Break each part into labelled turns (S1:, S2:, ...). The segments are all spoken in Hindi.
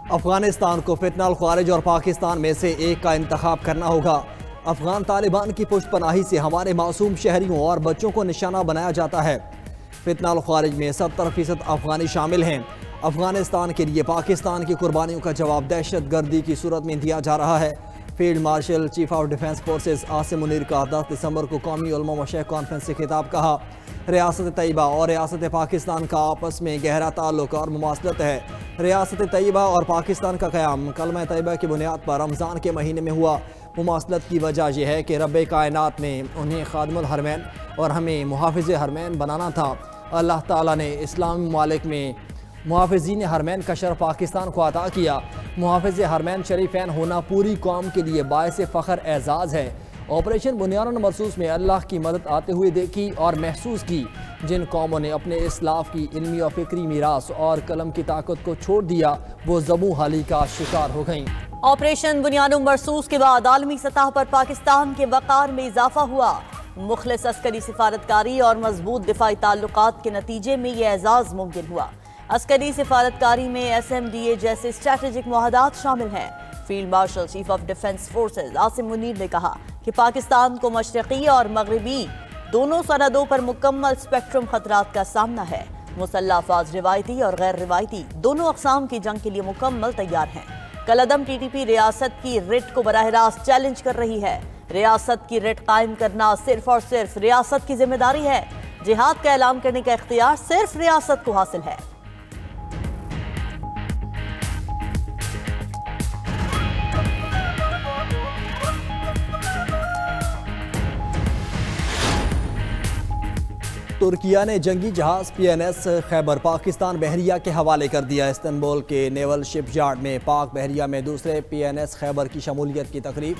S1: अफगानिस्तान को फितना ख्वारिज और पाकिस्तान में से एक का इंतखाब करना होगा। अफगान तालिबान की पुष्पनाही से हमारे मासूम शहरियों और बच्चों को निशाना बनाया जाता है। फितना ख्वारिज में 70% अफगानी शामिल हैं। अफगानिस्तान के लिए पाकिस्तान की कुर्बानियों का जवाब दहशत गर्दी की सूरत में दिया जा रहा है। Field marshal chief of defence forces Asim Munir का 10 दिसंबर को कौमी उलमा व शेख कॉन्फ्रेंस से खिताब कहा। रियासत तैयबा और रियासत पाकिस्तान का आपस में गहरा ताल्लुक और मुमासलत है। रियासत तैयबा और पाकिस्तान का क़याम कलमा तैयबा की बुनियाद पर रमज़ान के महीने में हुआ। मुमासलत की वजह यह है कि रब कायनात ने उन्हें खादिमुल हरमैन और हमें मुहाफ़िज़ हरमैन बनाना था। अल्लाह ताला ने इस्लामी ममालिक में मुहाफ़िज़ीन हरमैन का शर्फ पाकिस्तान को अता किया। मुहाफ़िज़ हरमैन शरीफ़ैन होना पूरी कौम के लिए बाइस फ़ख्र एज़ाज़ है। ऑपरेशन बुनियान मरसूस में अल्लाह की मदद आते हुए देखी और महसूस की। जिन कौमों ने अपने इस्लाफ की इल्मी और फ़िक्री मीरास और कलम की ताकत को छोड़ दिया वो ज़बू हाली का शिकार हो गईं।
S2: ऑपरेशन बुनियान मरसूस के बाद आलमी सतह पर पाकिस्तान के वक़ार में इजाफा हुआ। मुखलिस अस्करी सिफारतकारी और मजबूत दिफाई ताल्लुकात के नतीजे में यह एजाज़ मुमकिन हुआ। अस्करी सिफारतकारी में SMDA जैसे स्ट्रैटेजिक मुआहदात शामिल हैं। Field marshal chief of defence forces Asim Munir ने कहा कि पाकिस्तान को मशरक़ी और मगरबी दोनों सरहदों पर मुकम्मल स्पेक्ट्रम खतरात का सामना है। मुसल्लह अफवाज रिवायती और गैर रिवायती दोनों अक़साम की जंग के लिए मुकम्मल तैयार हैं। कलअदम TTP रियासत की रिट को बराह रास्त चैलेंज कर रही है। रियासत की रिट कायम करना सिर्फ और सिर्फ रियासत की जिम्मेदारी है। जिहाद का ऐलान करने का इख्तियार सिर्फ रियासत को हासिल है।
S1: तुर्किया ने जंगी जहाज PNS खैबर पाकिस्तान बहरिया के हवाले कर दिया। इस्तांबुल के नेवल शिपयार्ड में पाक बहरिया में दूसरे PNS खैबर की शमूलियत की तकरीब।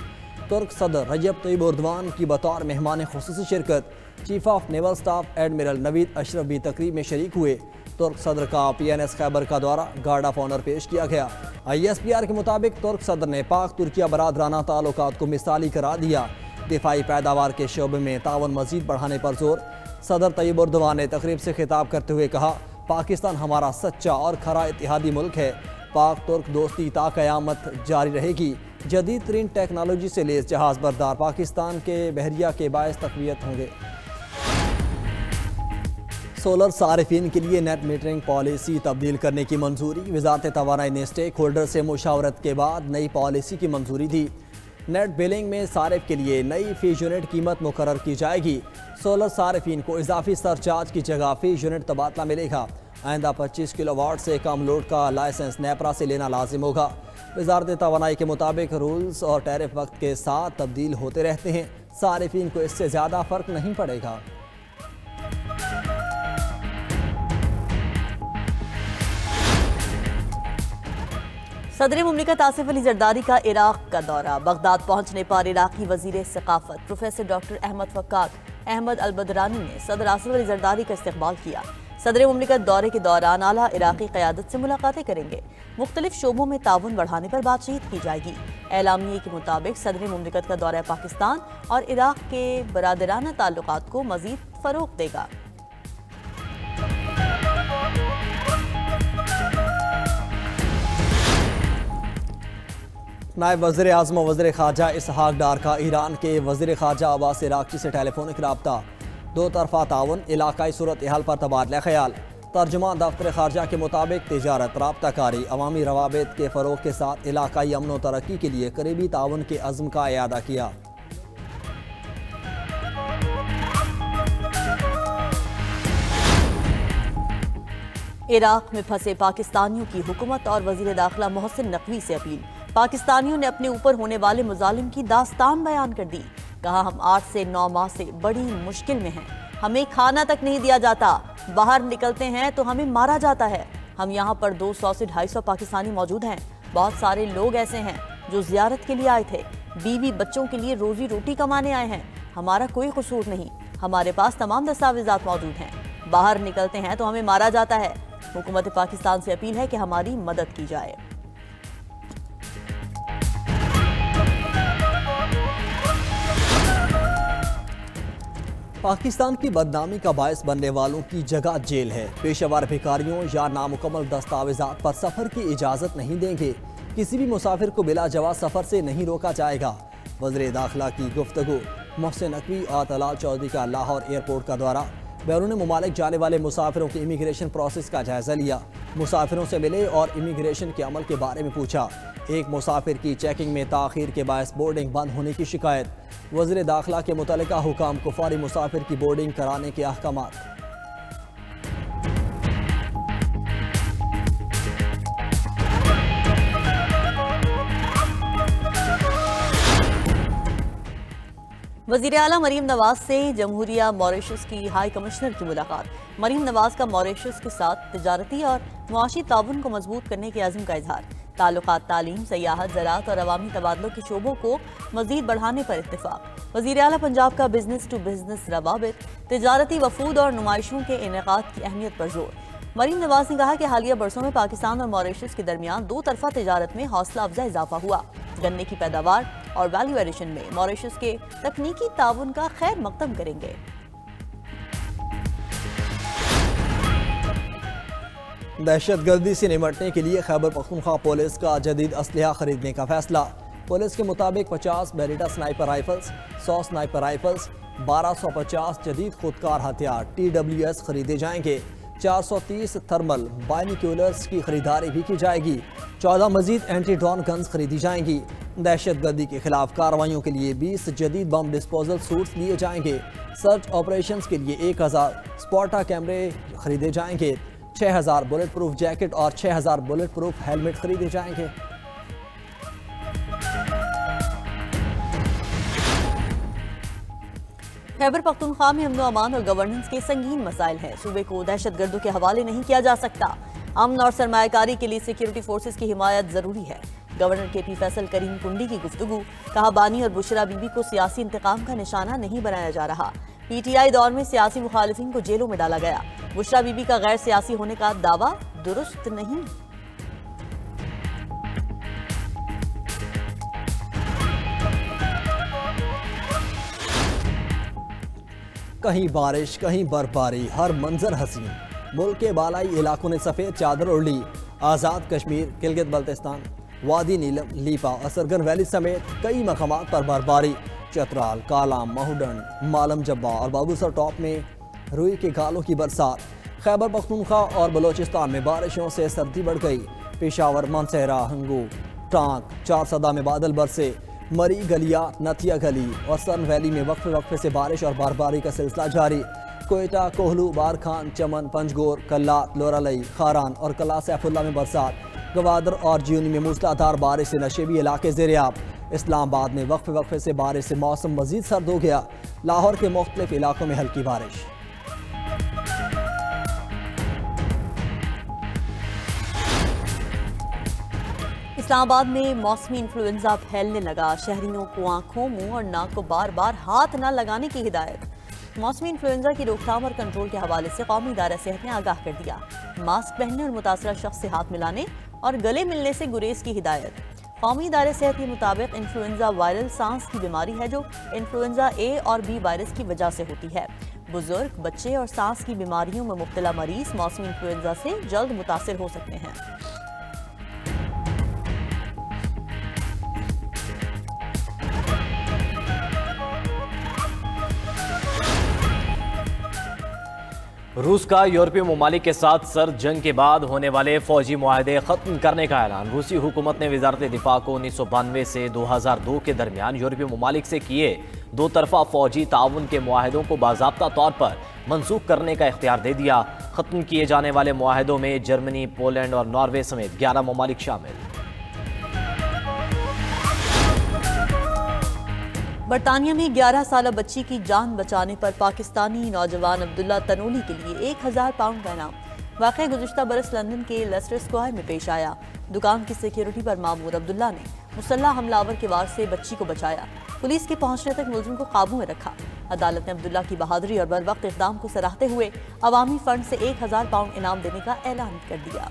S1: तुर्क सदर रजब तैयब एर्दोगान की बतौर मेहमान खुसूसी शिरकत। Chief of naval staff admiral Naveed Ashraf भी तकरीब में शरीक हुए। तुर्क सदर का PNS खैबर का दौरा गार्ड ऑफ ऑनर पेश किया गया। ISPR के मुताबिक तुर्क सदर ने पाक तुर्किया बरादराना ताल्लुकात को मिसाली करार दिया। दिफाई पैदावार के शोबे में तावन मजीद बढ़ाने पर जोर। सदर तैयब एर्दोगान ने तकरीब से खिताब करते हुए कहा, पाकिस्तान हमारा सच्चा और खरा इत्तेहादी मुल्क है। पाक तुर्क दोस्ती ता क़यामत जारी रहेगी। जदीद तरीन टेक्नोलॉजी से लेस जहाज बरदार पाकिस्तान के बहरिया के बायस तक़वियत होंगे। सोलर सारिफिन के लिए नेट मीटरिंग पॉलिसी तब्दील करने की मंजूरी। वज़ारत तवानाई ने स्टेक होल्डर से मुशावरत के बाद नई पॉलिसी की मंजूरी दी। नेट बिलिंग में सारिफ के लिए नई फी यूनिट कीमत मुकर्रर की जाएगी। सोलर सारिफिन को इजाफी सरचार्ज की जगह फी यूनिट तबादला मिलेगा। आइंदा 25 किलोवाट से कम लोड का लाइसेंस नेपरा से लेना लाजिम होगा। वज़ारत तवानाई के मुताबिक रूल्स और टैरिफ वक्त के साथ तब्दील होते रहते हैं। सारिफिन को इससे ज़्यादा फ़र्क नहीं पड़ेगा।
S2: सदर मुमलिकत आसिफ अली जरदारी का इराक का दौरा। बगदाद पहुंचने पर इराकी वजीर सकाफत प्रोफेसर डॉक्टर अहमद फ़क्काक अहमद अल-बदरानी ने सदर आसिफ अली जरदारी का इस्तकबाल किया। सदर मुमलिकत दौरे के दौरान आला इराकी क़यादत से मुलाकातें करेंगे। मुख्तलिफ शोबों में ताउन बढ़ाने पर बातचीत की जाएगी। एलामिये के मुताबिक सदर मुमलिकत का दौरा पाकिस्तान और इराक के बरादराना ताल्लुकात को मज़ीद फ़रोग़ देगा।
S1: नायब वज़ीर आज़म वज़ीर ख़ारजा इसहाक डार का ईरान के वज़ीर ख़ारजा अब्बास इराक़ची से टेलीफोनिक रब्ता। दो तरफ़ा ताउन, इलाकाई सूरत हाल पर तबादला ख्याल। तर्जुमान दफ्तर ख़ारजा के मुताबिक तिजारत, राब्ताकारी, अवामी रवाबित के फ़रोग़ के साथ इलाकाई अमन व तरक्की के लिए करीबी ताउन के अज़्म का इयादा किया।
S2: इराक में फंसे पाकिस्तानियों की हुकूमत और वज़ीर दाखिला मोहसिन नकवी से अपील। पाकिस्तानियों ने अपने ऊपर होने वाले मुजालिम की दास्तान बयान कर दी। कहा, हम 8 से 9 माह से बड़ी मुश्किल में हैं। हमें खाना तक नहीं दिया जाता। बाहर निकलते हैं तो हमें मारा जाता है। हम यहाँ पर 200 से 250 पाकिस्तानी मौजूद हैं। बहुत सारे लोग ऐसे हैं जो ज़ियारत के लिए आए थे। बीवी बच्चों के लिए रोजी रोटी कमाने आए हैं। हमारा कोई कसूर नहीं। हमारे पास तमाम दस्तावेज़ात मौजूद हैं। बाहर निकलते हैं तो हमें मारा जाता है। हुकूमत पाकिस्तान से अपील है कि हमारी मदद की जाए।
S1: पाकिस्तान की बदनामी का बायस बनने वालों की जगह जेल है। पेशेवर भिखारियों या नामुकम्मल दस्तावेजात पर सफ़र की इजाज़त नहीं देंगे। किसी भी मुसाफिर को बिला जवाब सफ़र से नहीं रोका जाएगा। वज़ीर दाखिला की गुफ्तगू। मोहसिन नकवी और तलाल चौधरी का लाहौर एयरपोर्ट का दौरा। बैरून मुमालिक जाने वाले मुसाफिरों की इमिग्रेशन प्रोसेस का जायजा लिया। मुसाफिरों से मिले और इमिग्रेशन के अमल के बारे में पूछा। एक मुसाफिर की चेकिंग में ताख़ीर के बायस बोर्डिंग बंद होने की शिकायत। वज़ीर दाखिला के मुतल्लिका हुकाम को फौरी मुसाफिर की बोर्डिंग कराने के अहकामात।
S2: वज़ीर आला मरीम नवाज से जमहूरिया मॉरिशस की हाई कमिश्नर की मुलाकात। मरीम नवाज का मॉरिशस के साथ तिजारती और मुआशी ताउन को मजबूत करने के अज़्म का इजहार। ताल्लुकात, तालीम, सयाहत, ज़राअत और अवामी तबादलों के शोबों को मजीद बढ़ाने पर इत्तेफाक। वज़ीर आला पंजाब का बिजनेस टू बिजनेस रवाबित, तिजारती वफूद और नुमाइशों के इनेकाद की अहमियत पर जोर। मरीम नवाज ने कहा कि हालिया बरसों में पाकिस्तान और मॉरिशस के दरमियान दो तरफा तिजारत में हौसला अफजा इजाफा हुआ। गन्ने की पैदावार और वैल्यू एडिशन में मॉरिशस के तकनीकी ताउन का खैर मकदम करेंगे।
S1: दहशतगर्दी से निपटने के लिए खैबर पख्तूनख्वा पुलिस का जदीद असलहा खरीदने का फैसला। पुलिस के मुताबिक 50 बेरिटा स्नाइपर राइफल्स, 100 स्नाइपर राइफल्स, 1250 जदीद खुदकार हथियार TWS खरीदे जाएंगे। 430 थर्मल बाइनिक्यूलर्स की खरीदारी भी की जाएगी। 14 मजीद एंटी ड्रोन गन्स खरीदी जाएंगी। दहशतगर्दी के खिलाफ कार्रवाइयों के लिए 20 जदीद बम डिस्पोजल सूट्स लिए जाएंगे। सर्च ऑपरेशंस के लिए 1000 स्पॉटा कैमरे खरीदे जाएंगे। 6000 बुलेट प्रूफ जैकेट और 6000 बुलेट प्रूफ हेलमेट खरीदे जाएंगे।
S2: खैबर पख्तूनख्वा में अमन अमान और गवर्नेंस के संगीन मसाइल हैं। सूबे को दहशतगर्दों के हवाले नहीं किया जा सकता। अमन और सरमायाकारी के लिए सिक्योरिटी फोर्सेस की हिमायत जरूरी है। गवर्नर KP फैसल करीम कुंडी की गुफ्तगू। कहा, बानी और बुशरा बीबी को सियासी इंतकाम का निशाना नहीं बनाया जा रहा। PTI दौर में सियासी मुखालिफिन को जेलों में डाला गया। बुशरा बीबी का गैर सियासी होने का दावा दुरुस्त नहीं।
S1: कहीं बारिश, कहीं बर्फबारी, हर मंजर हसीन। मुल्क के बालाई इलाकों ने सफ़ेद चादर ओढ़ ली। आज़ाद कश्मीर, गिलगित बल्तिस्तान, वादी नीलम, लीपा, असरगन वैली समेत कई मकामात पर बर्फबारी। चतराल, कालाम, महूडन, मालम जब्बा और बाबूसर टॉप में रुई के गालों की बरसात। खैबर पख्तूनख्वा और बलोचिस्तान में बारिशों से सर्दी बढ़ गई। पेशावर, मानसहरा, हंगू, टांक, चारसदा में बादल बरसे। मरी, गलिया, नथिया गली और सन वैली में वक्फे वक्फे से बारिश और बर्फबारी का सिलसिला जारी। कोयटा, कोहलू, बारखान, चमन, पंजगोर, कल्लात, लोरालई, खारान और कला सैफुल्ला में बरसात। गवादर और जियोनी में मूसलाधार बारिश से नशेबी इलाके ज़ेरियाब। इस्लामाबाद में वक्फे वक्फे से बारिश से मौसम मजीद सर्द हो गया। लाहौर के मुख्तलिफ इलाकों में हल्की बारिश।
S2: इस्लामाबाद में मौसमी इन्फ्लुएंजा फैलने लगा। शहरियों को आंखों, मुंह और नाक को बार बार हाथ न लगाने की हिदायत। मौसमी इन्फ्लुएंजा की रोकथाम और कंट्रोल के हवाले से कौमी इदारा सेहत ने आगाह कर दिया। मास्क पहनने और मुतासरा शख्स से हाथ मिलाने और गले मिलने से गुरेज की हिदायत। कौमी इदारे सेहत के मुताबिक इन्फ्लुएंजा वायरल सांस की बीमारी है जो इन्फ्लुएंजा A और B वायरस की वजह से होती है। बुजुर्ग, बच्चे और सांस की बीमारियों में मुब्तला मरीज मौसमी इन्फ्लुएंजा से जल्द मुतासिर हो सकते हैं।
S3: रूस का यूरोपीय ममालिक के साथ सर्द जंग के बाद होने वाले फौजी मुआहदे खत्म करने का ऐलान। रूसी हुकूमत ने वजारत दिफा को 1992 से 2002 के दरमियान यूरोपीय ममालिक से किए दो तरफा फौजी ताउन के मुआहदों को बाज़ाब्ता तौर पर मनसूख करने का इख्तियार दे दिया। खत्म किए जाने वाले मुआहदों में जर्मनी, पोलैंड और नॉर्वे समेत 11 ममालिक शामिल।
S2: बरतानिया में 11 साला बच्ची की जान बचाने पर पाकिस्तानी नौजवान अब्दुल्ला तनोली के लिए 1000 पाउंड का इनाम। वाक़या गुज़िश्ता बरस लंदन के लेस्टर स्क्वायर में पेश आया। दुकान की सिक्योरिटी पर मामूर अब्दुल्ला ने मुसल्लह हमलावर के वार से बच्ची को बचाया। पुलिस के पहुंचने तक मुलजिम को काबू में रखा। अदालत ने अब्दुल्ला की बहादुरी और बरवक्त इक़दाम को सराहते हुए अवामी फंड से 1000 पाउंड इनाम देने का ऐलान कर दिया।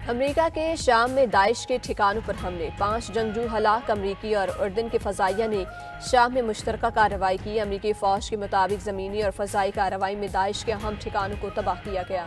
S4: अमेरिका के शाम में दाइश के ठिकानों पर हमले, 5 जंगजू हलाक। अमेरिकी और उर्दन के फजाइया ने शाम में मुश्तरका कार्रवाई की। अमेरिकी फौज के मुताबिक ज़मीनी और फ़ज़ाई कार्रवाई में दाइश के अहम ठिकानों को तबाह किया गया।